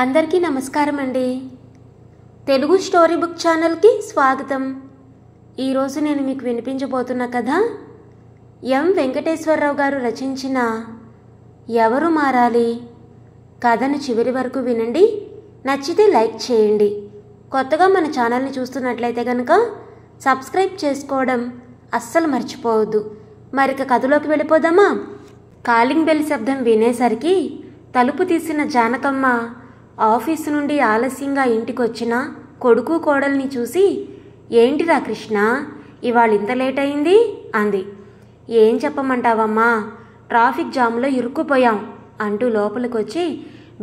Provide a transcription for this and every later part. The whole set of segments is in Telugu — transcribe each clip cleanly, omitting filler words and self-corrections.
అందరికీ నమస్కారం అండి. తెలుగు స్టోరీ బుక్ ఛానల్కి స్వాగతం. ఈరోజు నేను మీకు వినిపించబోతున్న కథ ఎం వెంకటేశ్వరరావు గారు రచించిన ఎవరు మారాలి. కథను చివరి వరకు వినండి. నచ్చితే లైక్ చేయండి. కొత్తగా మన ఛానల్ని చూస్తున్నట్లయితే కనుక సబ్స్క్రైబ్ చేసుకోవడం అస్సలు మర్చిపోవద్దు. మరిక కథలోకి వెళ్ళిపోదామా. కాలింగ్ బెల్ శబ్దం వినేసరికి తలుపు తీసిన జానకమ్మ ఆఫీసు నుండి ఆలస్యంగా ఇంటికొచ్చిన కొడుకు కోడల్ని చూసి, ఏంటిరా కృష్ణ, ఇవాళ ఇంత లేట్ అయింది అంది. ఏం చెప్పమంటావమ్మా, ట్రాఫిక్ జామ్లో ఇరుక్కుపోయాం అంటూ లోపలికొచ్చి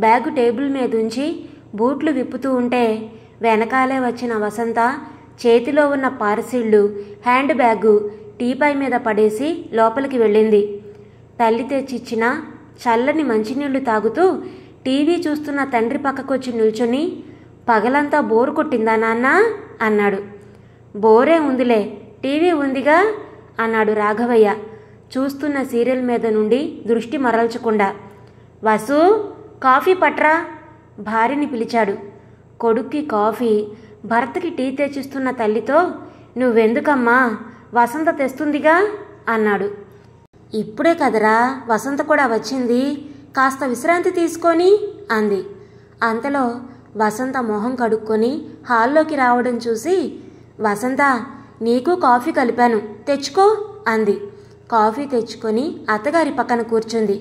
బ్యాగు టేబుల్ మీద ఉంచి బూట్లు విప్పుతూ ఉంటే వెనకాలే వచ్చిన వసంత చేతిలో ఉన్న పార్సిళ్ళు హ్యాండ్ బ్యాగు టీపాయ్ మీద పడేసి లోపలికి వెళ్ళింది. తల్లి తెచ్చిచ్చిన చల్లని మంచినీళ్లు తాగుతూ టీవీ చూస్తున్న తండ్రి పక్కకొచ్చి నిల్చుని, పగలంతా బోరు కొట్టిందా నాన్న అన్నాడు. బోరే ఉందిలే, టీవీ ఉందిగా అన్నాడు రాఘవయ్య చూస్తున్న సీరియల్ మీద నుండి దృష్టి మరల్చకుండా. వసు, కాఫీ పట్రా భార్యని పిలిచాడు. కొడుక్కి కాఫీ, భర్తకి టీ తెచ్చిస్తున్న తల్లితో, నువ్వెందుకమ్మా, వసంత తెస్తుందిగా అన్నాడు. ఇప్పుడే కదరా వసంత కూడా వచ్చింది, కాస్త విశ్రాంతి తీసుకొని అంది. అంతలో వసంత మొహం కడుక్కొని హాల్లోకి రావడం చూసి, వసంత, నీకు కాఫీ కలిపాను, తెచ్చుకో అంది. కాఫీ తెచ్చుకొని అత్తగారి పక్కన కూర్చుంది.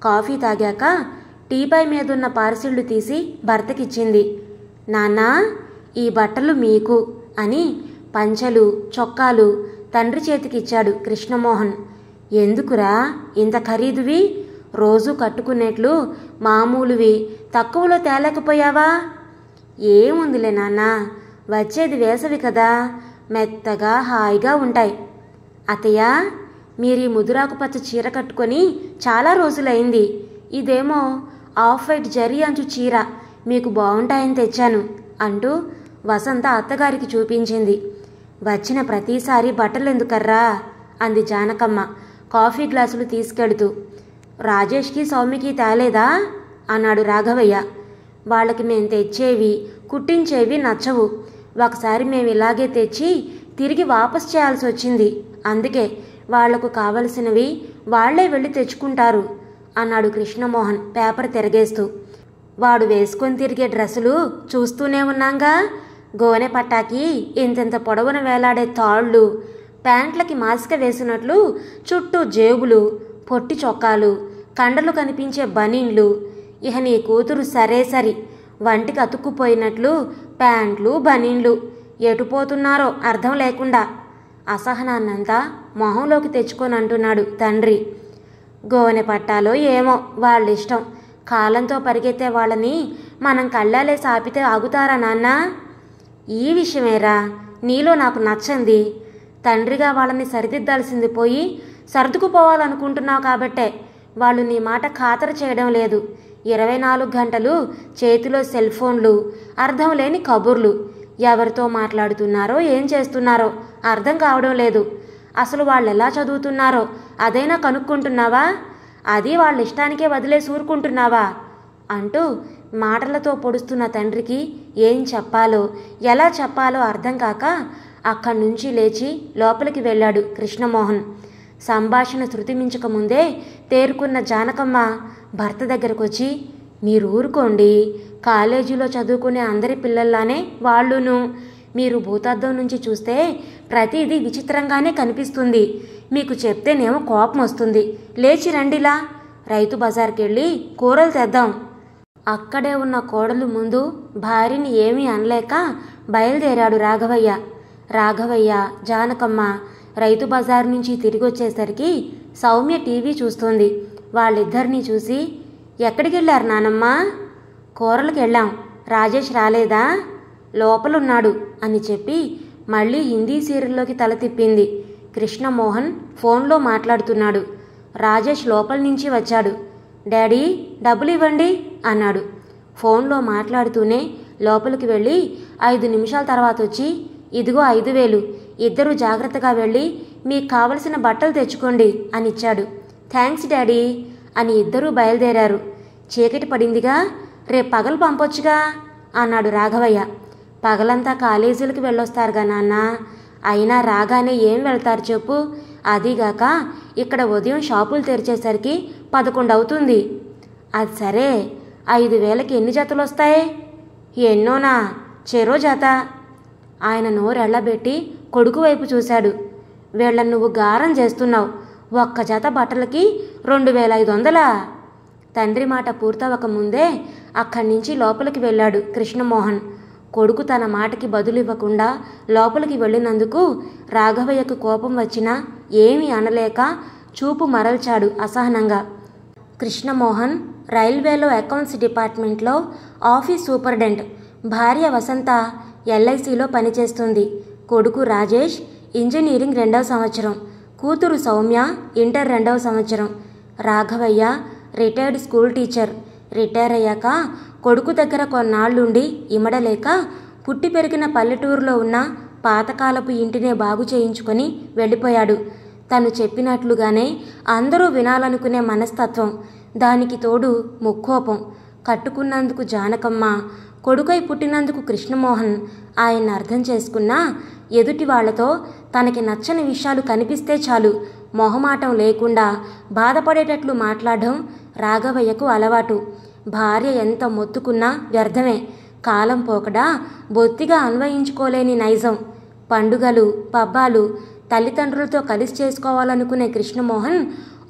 కాఫీ తాగాక టీపాయ్ మీదున్న పార్సిళ్ళు తీసి భర్తకిచ్చింది. నాన్నా, ఈ బట్టలు మీకు అని పంచలు చొక్కాలు తండ్రి చేతికిచ్చాడు కృష్ణమోహన్. ఎందుకురా ఇంత ఖరీదువి, రోజు కట్టుకునేట్లు మామూలువి తక్కువలో తేలేకపోయావా? ఏముందిలే నాన్న, వచ్చేది వేసవి కదా, మెత్తగా హాయిగా ఉంటాయి. అత్తయ్య, మీరు ఈ ముదురాకుపచ్చ చీర కట్టుకొని చాలా రోజులైంది. ఇదేమో ఆఫ్ వైట్ జరీ అంచు చీర, మీకు బాగుంటాయని తెచ్చాను అంటూ వసంత అత్తగారికి చూపించింది. వచ్చిన ప్రతిసారి బట్టలు ఎందుకర్రా అంది జానకమ్మ కాఫీ గ్లాసులు తీసుకెడుతూ. రాజేష్కి సౌమ్యకి తేలేదా అన్నాడు రాఘవయ్య. వాళ్ళకి మేము తెచ్చేవి కుట్టించేవి నచ్చవు. ఒకసారి మేము ఇలాగే తెచ్చి తిరిగి వాపస్ చేయాల్సి వచ్చింది. అందుకే వాళ్లకు కావలసినవి వాళ్లే వెళ్ళి తెచ్చుకుంటారు అన్నాడు కృష్ణమోహన్ పేపర్ తిరగేస్తూ. వాడు వేసుకొని తిరిగే డ్రెస్సులు చూస్తూనే ఉన్నాంగా. గోనె పట్టాకి ఇంతెంత పొడవున వేలాడే తాళ్ళు, ప్యాంట్లకి మాసిక వేసినట్లు చుట్టూ జేబులు, పొట్టి చొక్కాలు, కండలు కనిపించే బనీన్లు. ఇహ నీ కూతురు సరే సరి, వంటికి అతుక్కుపోయినట్లు ప్యాంట్లు బనీన్లు, ఎటుపోతున్నారో అర్థం లేకుండా అసహనాన్నంతా మొహంలోకి తెచ్చుకొని అంటున్నాడు తండ్రి. గోనె పట్టాలో ఏమో వాళ్ళిష్టం, కాలంతో పరిగెత్తే వాళ్ళని మనం కళ్ళాలే సాపితే ఆగుతారా నాన్న? ఈ విషయమేరా నీలో నాకు నచ్చంది. తండ్రిగా వాళ్ళని సరిదిద్దాల్సింది పోయి సర్దుకుపోవాలనుకుంటున్నావు కాబట్టే వాళ్ళు నీ మాట ఖాతరు చేయడం లేదు. 24 గంటలు చేతిలో సెల్ ఫోన్లు, అర్థం లేని కబుర్లు, ఎవరితో మాట్లాడుతున్నారో ఏం చేస్తున్నారో అర్థం కావడం లేదు. అసలు వాళ్ళు ఎలా చదువుతున్నారో అదైనా కనుక్కుంటున్నావా? అది వాళ్ళ ఇష్టానికే వదిలేసి ఊరుకుంటున్నావా అంటూ మాటలతో పొడుస్తున్న తండ్రికి ఏం చెప్పాలో ఎలా చెప్పాలో అర్థం కాక అక్కడి నుంచి లేచి లోపలికి వెళ్ళాడు కృష్ణమోహన్. సంభాషణ శృతిమించకముందే తేరుకున్న జానకమ్మ భర్త దగ్గరకొచ్చి, మీరు ఊరుకోండి, కాలేజీలో చదువుకునే అందరి పిల్లల్లానే వాళ్ళును. మీరు భూతార్థం నుంచి చూస్తే ప్రతిదీ విచిత్రంగానే కనిపిస్తుంది. మీకు చెప్తేనేమో కోపం వస్తుంది. లేచి రండిలా, రైతు బజార్కి వెళ్ళి కూరలు తెద్దాం. అక్కడే ఉన్న కోడలు ముందు భార్యని ఏమీ అనలేక బయలుదేరాడు రాఘవయ్య. రాఘవయ్య జానకమ్మ రైతు బజార్ నుంచి తిరిగొచ్చేసరికి సౌమ్య టీవీ చూస్తోంది. వాళ్ళిద్దరినీ చూసి, ఎక్కడికి వెళ్ళారు నానమ్మ? కూరలకు వెళ్ళాం. రాజేష్ రాలేదా? లోపలున్నాడు అని చెప్పి మళ్ళీ హిందీ సీరియల్లోకి తల తిప్పింది. కృష్ణమోహన్ ఫోన్లో మాట్లాడుతున్నాడు. రాజేష్ లోపల నుంచి వచ్చాడు. డాడీ, డబ్బులు ఇవ్వండి అన్నాడు. ఫోన్లో మాట్లాడుతూనే లోపలికి వెళ్ళి 5 నిమిషాల తర్వాత వచ్చి, ఇదిగో 5,000, ఇద్దరూ జాగ్రత్తగా వెళ్ళి మీకు కావలసిన బట్టలు తెచ్చుకోండి అని ఇచ్చాడు. థ్యాంక్స్ డాడీ అని ఇద్దరూ బయలుదేరారు. చీకటి పడిందిగా, రేపు పగలు పంపొచ్చుగా అన్నాడు రాఘవయ్య. పగలంతా కాలేజీలకు వెళ్ళొస్తారుగా నాన్న, అయినా రాగానే ఏం వెళ్తారు చెప్పు, అదీగాక ఇక్కడ ఉదయం షాపులు తెరిచేసరికి 11 అవుతుంది. అది సరే, 5,000కి ఎన్ని జతలు వస్తాయి? ఎన్నోనా, చెరో జత. ఆయన నోరెళ్లబెట్టి కొడుకు వైపు చూశాడు. వీళ్ళని నువ్వు గారం చేస్తున్నావు, ఒక్క జత బట్టలకి 2,500. తండ్రి మాట పూర్తవక ముందే అక్కడి నుంచి లోపలికి వెళ్ళాడు కృష్ణమోహన్. కొడుకు తన మాటకి బదులివ్వకుండా లోపలికి వెళ్ళినందుకు రాఘవయ్యకు కోపం వచ్చినా ఏమీ అనలేక చూపు మరల్చాడు అసహనంగా. కృష్ణమోహన్ రైల్వేలో అకౌంట్స్ డిపార్ట్మెంట్లో ఆఫీస్ సూపరింటెండెంట్. భార్య వసంత ఎల్ఐసిలో పనిచేస్తుంది. కొడుకు రాజేష్ ఇంజనీరింగ్ 2వ సంవత్సరం, కూతురు సౌమ్య ఇంటర్ 2వ సంవత్సరం. Raghavayya retired school teacher. Retire అయ్యాక కొడుకు దగ్గర కొన్నాళ్లుండి ఇమడలేక పుట్టి పెరిగిన పల్లెటూరులో ఉన్న పాతకాలపు ఇంటినే బాగు చేయించుకొని వెళ్ళిపోయాడు. తను చెప్పినట్లుగానే అందరూ వినాలనుకునే మనస్తత్వం, దానికి తోడు ముక్కోపం. కట్టుకున్నందుకు జానకమ్మ, కొడుకై పుట్టినందుకు కృష్ణమోహన్ ఆయన అర్థం చేసుకున్నా ఎదుటి వాళ్లతో తనకి నచ్చని విషయాలు కనిపిస్తే చాలు మొహమాటం లేకుండా బాధపడేటట్లు మాట్లాడడం రాఘవయ్యకు అలవాటు. భార్య ఎంత మొత్తుకున్నా వ్యర్థమే. కాలం పోకడా బొత్తిగా అన్వయించుకోలేని నైజం. పండుగలు పబ్బాలు తల్లిదండ్రులతో కలిసి చేసుకోవాలనుకునే కృష్ణమోహన్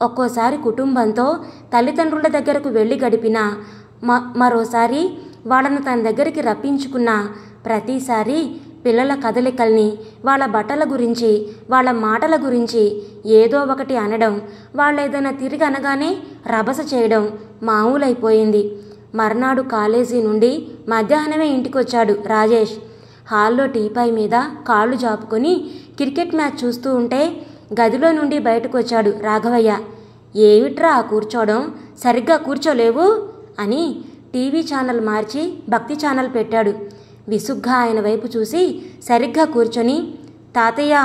ఒక్కోసారి కుటుంబంతో తల్లిదండ్రుల దగ్గరకు వెళ్ళి గడిపినా మరోసారి వాళ్ళను తన దగ్గరికి రప్పించుకున్న ప్రతిసారి పిల్లల కదలికల్ని, వాళ్ళ బట్టల గురించి, వాళ్ళ మాటల గురించి ఏదో ఒకటి అనడం, వాళ్ళేదైనా తిరిగి అనగానే రభస చేయడం మామూలైపోయింది. మర్నాడు కాలేజీ నుండి మధ్యాహ్నమే ఇంటికొచ్చాడు రాజేష్. హాల్లో టీపాయ్ మీద కాళ్ళు జాపుకొని క్రికెట్ మ్యాచ్ చూస్తూ ఉంటే గదిలో నుండి బయటకొచ్చాడు రాఘవయ్య. ఏమిట్రా కూర్చోవడం, సరిగ్గా కూర్చోలేవు అని టీవీ ఛానల్ మార్చి భక్తి ఛానల్ పెట్టాడు. విసుగ్గా ఆయన వైపు చూసి సరిగ్గా కూర్చొని, తాతయ్య,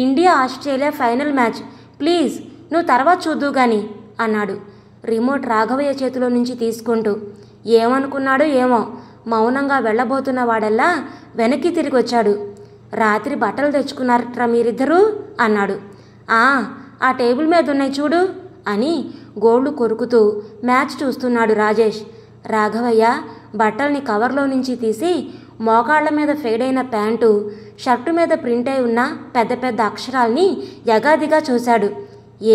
India Australia final match, please నువ్వు తర్వాత చూద్దు గాని అన్నాడు రిమోట్ రాఘవయ్య చేతిలో నుంచి తీసుకుంటూ. ఏమనుకున్నాడో ఏమో, మౌనంగా వెళ్ళబోతున్న వాడల్లా వెనక్కి తిరిగి వచ్చాడు. రాత్రి బట్టలు తెచ్చుకున్నారట్రా మీరిద్దరూ అన్నాడు. ఆ టేబుల్ మీద ఉన్నాయి చూడు అని గోళ్లు కొరుకుతూ మ్యాచ్ చూస్తున్నాడు రాజేష్. రాఘవయ్య బట్టల్ని కవర్లో నుంచి తీసి మోకాళ్ల మీద ఫేడైన ప్యాంటు, షర్టు మీద ప్రింట్ అయి ఉన్న పెద్ద పెద్ద అక్షరాల్ని యగాదిగా చూశాడు.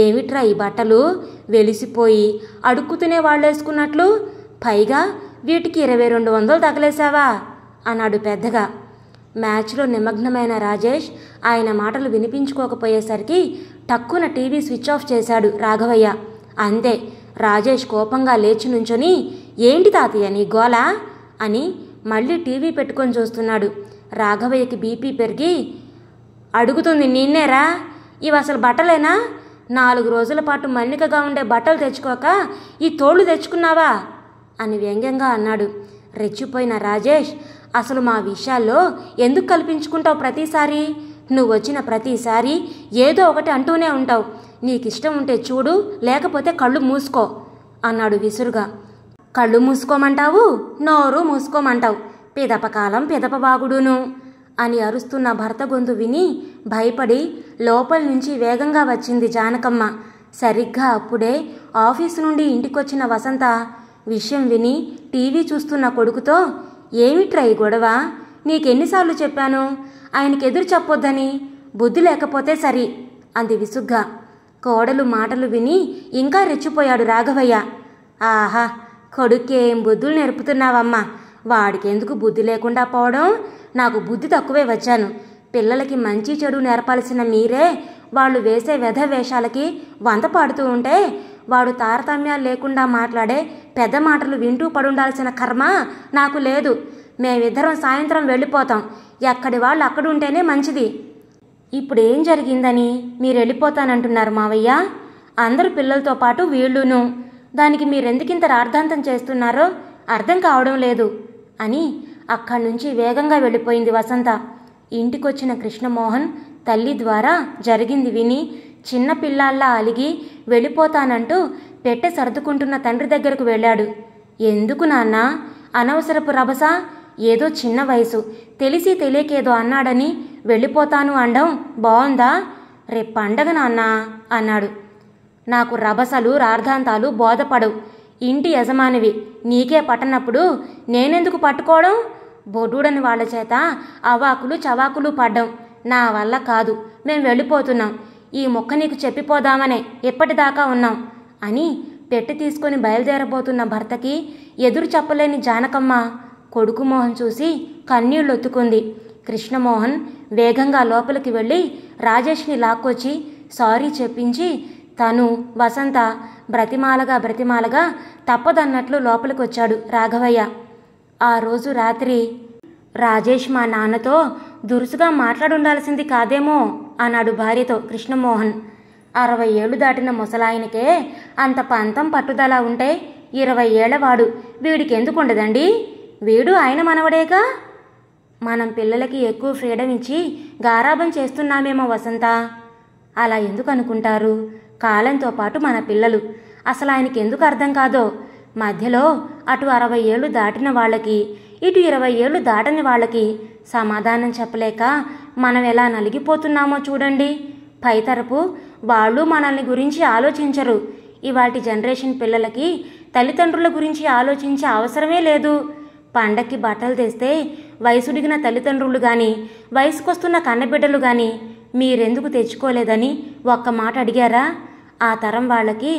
ఏమిట్రా ఈ బట్టలు, వెలిసిపోయి అడుక్కుతునే వాళ్ళేసుకున్నట్లు, పైగా వీటికి 2,200 తగలేశావా అన్నాడు పెద్దగా. మ్యాచ్లో నిమగ్నమైన రాజేష్ ఆయన మాటలు వినిపించుకోకపోయేసరికి టక్కున టీవీ స్విచ్ ఆఫ్ చేశాడు రాఘవయ్య. అంతే, రాజేష్ కోపంగా లేచి నుంచొని, ఏంటి తాతయ్య నీ గోలా అని మళ్ళీ టీవీ పెట్టుకొని చూస్తున్నాడు. రాఘవయ్యకి బీపీ పెరిగి, అడుగుతుంది నిన్నేరా, ఇవి అసలు బట్టలేనా? 4 రోజుల పాటు మన్నికగా ఉండే బట్టలు తెచ్చుకోక ఈ తోళ్లు తెచ్చుకున్నావా అని వ్యంగ్యంగా అన్నాడు. రెచ్చిపోయిన రాజేష్, అసలు మా విషయాల్లో ఎందుకు కల్పించుకుంటావు ప్రతిసారి? నువ్వు వచ్చిన ప్రతిసారి ఏదో ఒకటి అంటూనే ఉంటావు. నీకిష్టం ఉంటే చూడు, లేకపోతే కళ్ళు మూసుకో అన్నాడు విసురుగా. కళ్ళు మూసుకోమంటావు, నోరు మూసుకోమంటావు, పిదపకాలం పిదపబాగుడును అని అరుస్తున్న భర్త గొంతు విని భయపడి లోపల నుంచి వేగంగా వచ్చింది జానకమ్మ. సరిగ్గా అప్పుడే ఆఫీసు నుండి ఇంటికొచ్చిన వసంత విషయం విని టీవీ చూస్తున్న కొడుకుతో, ఏమిట్రా ఈ గొడవ? నీకెన్నిసార్లు చెప్పాను ఆయనకి ఎదురు చెప్పొద్దని, బుద్ధి లేకపోతే సరి అంది విసుగ్గా. కోడలు మాటలు విని ఇంకా రెచ్చిపోయాడు రాఘవయ్య. ఆహా, కొడుకేం బుద్ధులు నేర్పుతున్నావమ్మా, వాడికెందుకు బుద్ధి లేకుండా పోవడం? నాకు బుద్ధి తక్కువే వచ్చాను. పిల్లలకి మంచి చెడు నేర్పాల్సిన మీరే వాళ్ళు వేసే వ్యధ వేషాలకి వంత పాడుతూ ఉంటే వాడు తారతమ్యాలు లేకుండా మాట్లాడే పెద్ద మాటలు వింటూ పడుండాల్సిన కర్మ నాకు లేదు. మేమిద్దరం సాయంత్రం వెళ్ళిపోతాం. ఎక్కడి వాళ్ళు అక్కడుంటేనే మంచిది. ఇప్పుడేం జరిగిందని మీరు వెళ్ళిపోతానంటున్నారు మావయ్య? అందరు పిల్లలతో పాటు వీళ్ళును. దానికి మీరెందుకింత రార్థాంతం చేస్తున్నారో అర్థం కావడం లేదు అని అక్కడి నుంచి వేగంగా వెళ్ళిపోయింది వసంత. ఇంటికొచ్చిన కృష్ణమోహన్ తల్లి ద్వారా జరిగింది విని చిన్నపిల్లాల్లా అలిగి వెళ్ళిపోతానంటూ పెట్టె సర్దుకుంటున్న తండ్రి దగ్గరకు వెళ్ళాడు. ఎందుకు నాన్నా, అనవసరపు రభస, ఏదో చిన్న వయసు, తెలిసి తెలియకేదో అన్నాడని వెళ్ళిపోతాను అనడం బాగుందా? రేపు పండగ నాన్న అన్నాడు. నాకు రభసలు రార్థాంతాలు బోధపడవు. ఇంటి యజమానివి, నీకే పట్టనప్పుడు నేనెందుకు పట్టుకోవడం? బొడ్డూడని వాళ్ల చేత అవాకులు చవాకులు పడ్డం నా వల్ల కాదు. మేం వెళ్ళిపోతున్నాం. ఈ మొక్క నీకు చెప్పిపోదామనే ఎప్పటిదాకా ఉన్నాం అని పెట్టి తీసుకుని బయలుదేరబోతున్న భర్తకి ఎదురు చెప్పలేని జానకమ్మ కొడుకు మోహన్ చూసి కన్నీళ్లొత్తుకుంది. కృష్ణమోహన్ వేగంగా లోపలికి వెళ్ళి రాజేష్ని లాక్కొచ్చి సారీ చెప్పించి తను వసంత బ్రతిమాలగా తప్పదన్నట్లు లోపలికొచ్చాడు రాఘవయ్య. ఆ రోజు రాత్రి రాజేష్ మా నాన్నతో దురుసుగా మాట్లాడుండాల్సింది కాదేమో అన్నాడు భార్యతో కృష్ణమోహన్. 60 ఏళ్లు దాటిన ముసలాయనకే అంత పంతం పట్టుదల ఉంటే 20 ఏళ్లవాడు వీడికెందుకు ఉండదండి? వీడు ఆయన మనవడేగా. మనం పిల్లలకి ఎక్కువ ఫ్రీడమ్ ఇచ్చి గారాబం చేస్తున్నామేమో వసంత. అలా ఎందుకు అనుకుంటారు? కాలంతో పాటు మన పిల్లలు. అసలు ఆయనకి ఎందుకు అర్థం కాదో. మధ్యలో అటు 60 ఏళ్లు దాటిన వాళ్ళకి, ఇటు 20 ఏళ్లు దాటని వాళ్ళకి సమాధానం చెప్పలేక మనం ఎలా నలిగిపోతున్నామో చూడండి. పైతరపు వాళ్ళు మనల్ని గురించి ఆలోచించరు. ఇవాటి జనరేషన్ పిల్లలకి తల్లిదండ్రుల గురించి ఆలోచించే అవసరమే లేదు. పండక్కి బట్టలు తెస్తే వయసుడిగిన తల్లిదండ్రులు కానీ, వయసుకొస్తున్న కన్నబిడ్డలు కానీ మీరెందుకు తెచ్చుకోలేదని ఒక్క మాట అడిగారా? ఆ తరం వాళ్ళకి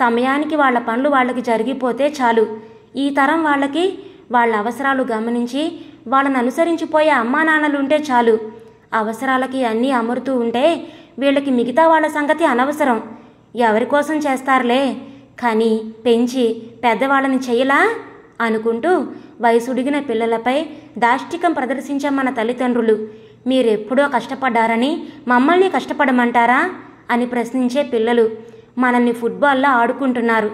సమయానికి వాళ్ళ పనులు వాళ్ళకి జరిగిపోతే చాలు. ఈ తరం వాళ్ళకి వాళ్ళ అవసరాలు గమనించి వాళ్ళని అనుసరించిపోయే అమ్మా నాన్నలుంటే చాలు. అవసరాలకి అన్నీ అమరుతూ ఉంటే వీళ్ళకి మిగతా వాళ్ళ సంగతి అనవసరం. ఎవరి కోసం చేస్తారులే, కానీ పెంచి పెద్దవాళ్ళని చెయ్యలా అనుకుంటూ వయసుడిగిన పిల్లలపై దాష్టికం ప్రదర్శించే మన తల్లిదండ్రులు మీరెప్పుడో కష్టపడ్డారని మమ్మల్ని కష్టపడమంటారా అని ప్రశ్నించే పిల్లలు మనల్ని ఫుట్బాల్లో ఆడుకుంటున్నారు.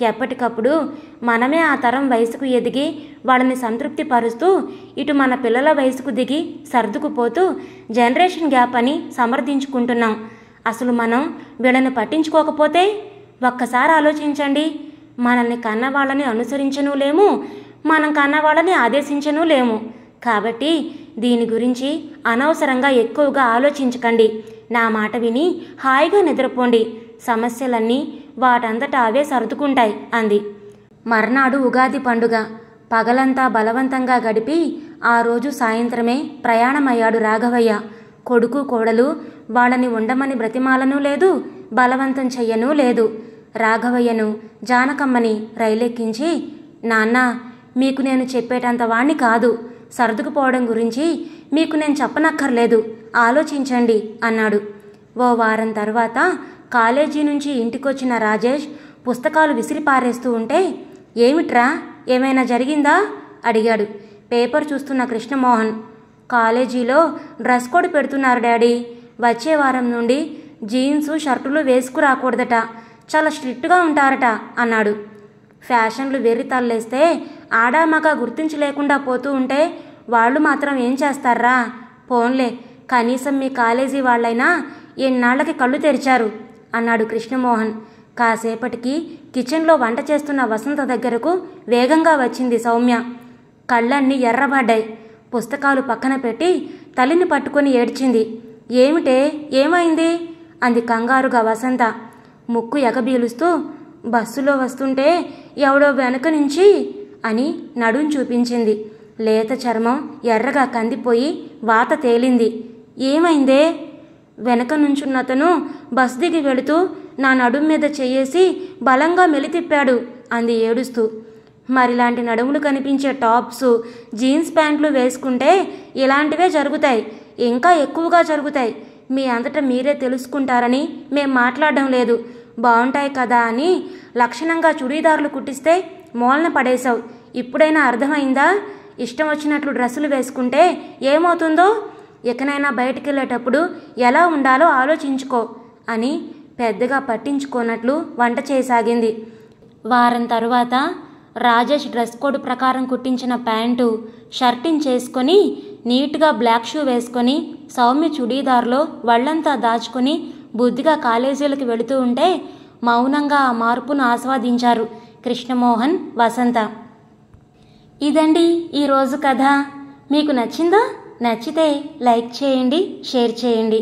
ఎప్పటికప్పుడు మనమే ఆ తరం వయసుకు ఎదిగి వాళ్ళని సంతృప్తి పరుస్తూ ఇటు మన పిల్లల వయసుకు దిగి సర్దుకుపోతూ జనరేషన్ గ్యాప్ అని సమర్థించుకుంటున్నాం. అసలు మనం వీళ్ళని పట్టించుకోకపోతే ఒక్కసారి ఆలోచించండి. మనల్ని కన్నవాళ్ళని అనుసరించనూ లేము, మనం కన్నవాళ్ళని ఆదేశించనూ లేము. కాబట్టి దీని గురించి అనవసరంగా ఎక్కువగా ఆలోచించకండి. నా మాట విని హాయిగా నిద్రపోండి. సమస్యలన్నీ వాటంతటా అవే సర్దుకుంటాయి అంది. మర్నాడు ఉగాది పండుగ. పగలంతా బలవంతంగా గడిపి ఆ రోజు సాయంత్రమే ప్రయాణమయ్యాడు రాఘవయ్య. కొడుకు కోడలు వాళ్ళని ఉండమని బ్రతిమాలనూ లేదు, బలవంతం చెయ్యనూ లేదు. రాఘవయ్యను జానకమ్మని రైలెక్కించి, నాన్న మీకు నేను చెప్పేటంత వాణ్ణి కాదు, సర్దుకుపోవడం గురించి మీకు నేను చెప్పనక్కర్లేదు, ఆలోచించండి అన్నాడు. ఓ వారం తర్వాత కాలేజీ నుంచి ఇంటికొచ్చిన రాజేష్ పుస్తకాలు విసిరిపారేస్తూ ఉంటే, ఏమిట్రా ఏమైనా జరిగిందా అడిగాడు పేపర్ చూస్తున్న కృష్ణమోహన్. కాలేజీలో డ్రెస్ కోడ్ పెడుతున్నారు డాడీ. వచ్చే వారం నుండి జీన్సు షర్టులు వేసుకురాకూడదట, చాలా స్ట్రిక్ట్గా ఉంటారట అన్నాడు. ఫ్యాషన్లు వెర్రి తల్లేస్తే ఆడామగా గుర్తించలేకుండా పోతూ ఉంటే వాళ్ళు మాత్రం ఏం చేస్తారా? పోన్లే, కనీసం మీ కాలేజీ వాళ్ళైనా ఎన్నాళ్ళకి కళ్ళు తెరిచారు అన్నాడు కృష్ణమోహన్. కాసేపటికి కిచెన్లో వంట చేస్తున్న వసంత దగ్గరకు వేగంగా వచ్చింది సౌమ్య. కళ్ళన్నీ ఎర్రబడ్డాయి. పుస్తకాలు పక్కన పెట్టి తల్లిని పట్టుకొని ఏడ్చింది. ఏమిటే, ఏమైంది అంది కంగారుగా వసంత. ముక్కు ఎగబీలుస్తూ, బస్సులో వస్తుంటే ఎవడో వెనక నుంచి అని నడుం చూపించింది. లేత చర్మం ఎర్రగా కందిపోయి వాత తేలింది. ఏమైందే? వెనక నుంచున్నతను బస్ దిగి వెళుతూ నా నడుం మీద చెయ్యేసి బలంగా మెలితిప్పాడు అంది ఏడుస్తూ. మరిలాంటి నడుములు కనిపించే టాప్స్, జీన్స్ ప్యాంట్లు వేసుకుంటే ఇలాంటివే జరుగుతాయి, ఇంకా ఎక్కువగా జరుగుతాయి. మీ అంతటా మీరే తెలుసుకుంటారని మేం మాట్లాడడం లేదు. బాగుంటాయి కదా అని లక్షణంగా చుడీదారులు కుట్టిస్తే మూలన పడేశావు. ఇప్పుడైనా అర్థమైందా? ఇష్టం వచ్చినట్లు డ్రెస్సులు వేసుకుంటే ఏమవుతుందో? ఎక్కనైనా బయటికెళ్ళేటప్పుడు ఎలా ఉండాలో ఆలోచించుకో అని పెద్దగా పట్టించుకోనట్లు వంట చేయసాగింది. వారం తరువాత రాజేష్ డ్రెస్ కోడ్ ప్రకారం కుట్టించిన ప్యాంటు, షర్టింగ్ చేసుకొని నీట్గా బ్లాక్ షూ వేసుకొని సౌమ్య చుడీదార్లో వళ్ళంతా దాచుకొని బుద్ధిగా కాలేజీలకు వెళుతూ ఉంటే మౌనంగా ఆ మార్పును ఆస్వాదించారు కృష్ణమోహన్, వసంత. ఇదండి ఈరోజు కథ. మీకు నచ్చిందా? నచ్చితే లైక్ చేయండి, షేర్ చేయండి.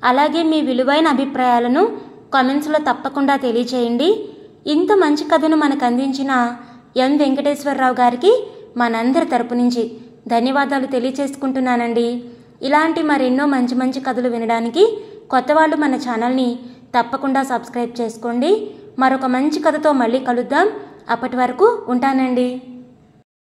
అలాగే మీ విలువైన అభిప్రాయాలను కామెంట్స్లో తప్పకుండా తెలియచేయండి. ఇంత మంచి కథను మనకు అందించిన ఎం వెంకటేశ్వరరావు గారికి మనందరి తరపు నుంచి ధన్యవాదాలు తెలియచేసుకుంటున్నానండి. ఇలాంటి మరెన్నో మంచి మంచి కథలు వినడానికి కొత్త వాళ్ళు మన ఛానల్ని తప్పకుండా సబ్స్క్రైబ్ చేసుకోండి. మరొక మంచి కథతో మళ్ళీ కలుద్దాం. అప్పటి వరకు ఉంటానండి.